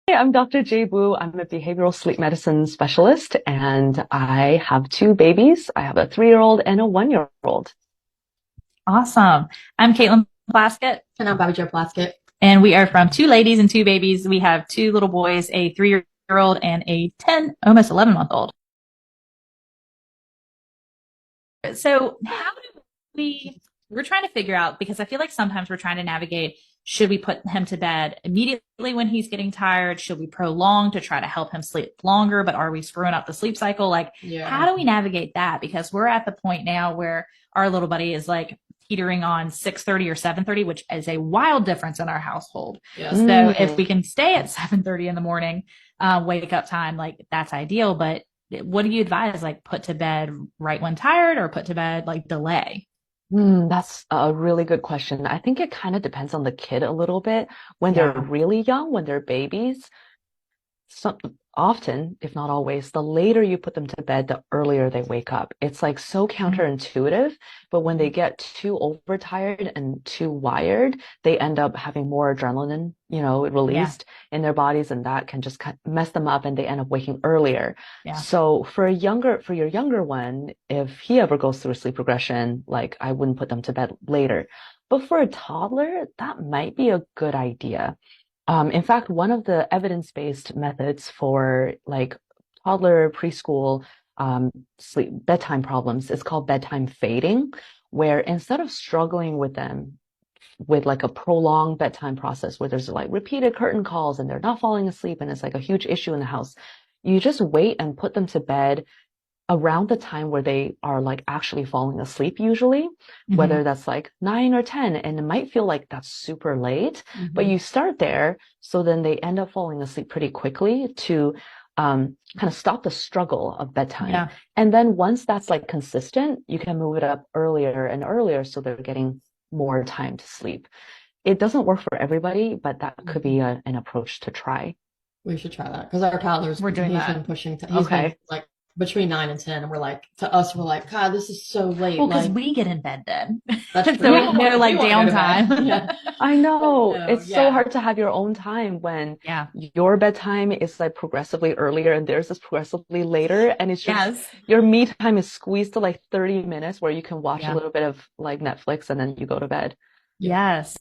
Hey, I'm Dr. Jay Boo. I'm a behavioral sleep medicine specialist, and I have two babies. I have a 3-year-old and a 1-year-old. Awesome. I'm Caitlin Plaskett, And I'm Bobby Joe Plaskett. and we are from two ladies and two babies. We have two little boys, a 3-year old and a 10, almost 11-month old. So how do we're trying to figure out, because I feel like sometimes we're trying to navigate, should we put him to bed immediately when he's getting tired? Should we prolong to try to help him sleep longer, but are we screwing up the sleep cycle? Like, how do we navigate that? Because we're at the point now where our little buddy is like teetering on 6:30 or 7:30, which is a wild difference in our household. Yes. So if we can stay at 7:30 in the morning, wake up time, like that's ideal. But what do you advise? Like put to bed right when tired, or put to bed like delay? That's a really good question. I think it kind of depends on the kid a little bit. When they're Yeah. really young, when they're babies, some, often, if not always, the later you put them to bed, the earlier they wake up. It's like so counterintuitive, but when they get too overtired and too wired, they end up having more adrenaline, released in their bodies, and that can just mess them up, and they end up waking earlier. Yeah. So for your younger one, if he ever goes through a sleep regression, like I wouldn't put them to bed later. But for a toddler, that might be a good idea. In fact, one of the evidence-based methods for like toddler preschool sleep bedtime problems is called bedtime fading, where instead of struggling with them with like a prolonged bedtime process where there's like repeated curtain calls and they're not falling asleep and it's like a huge issue in the house, you just wait and put them to bed around the time where they are like actually falling asleep usually, whether that's like 9 or 10, and it might feel like that's super late, but you start there, so then they end up falling asleep pretty quickly to kind of stop the struggle of bedtime. Yeah. And then once that's like consistent, you can move it up earlier and earlier so they're getting more time to sleep. It doesn't work for everybody, but that could be an approach to try. We should try that because our toddler's We're doing he's that. been pushing. He's been like between 9 and 10, and we're like we're like, God, this is so late. Well, because like we get in bed then. that's So we have no like you wanna go to bed. downtime. Yeah. I know. No, It's so hard to have your own time when Yeah. your bedtime is like progressively earlier and theirs is progressively later. And it's just Yes. your me time is squeezed to like 30 minutes where you can watch Yeah. a little bit of like Netflix and then you go to bed. Yes.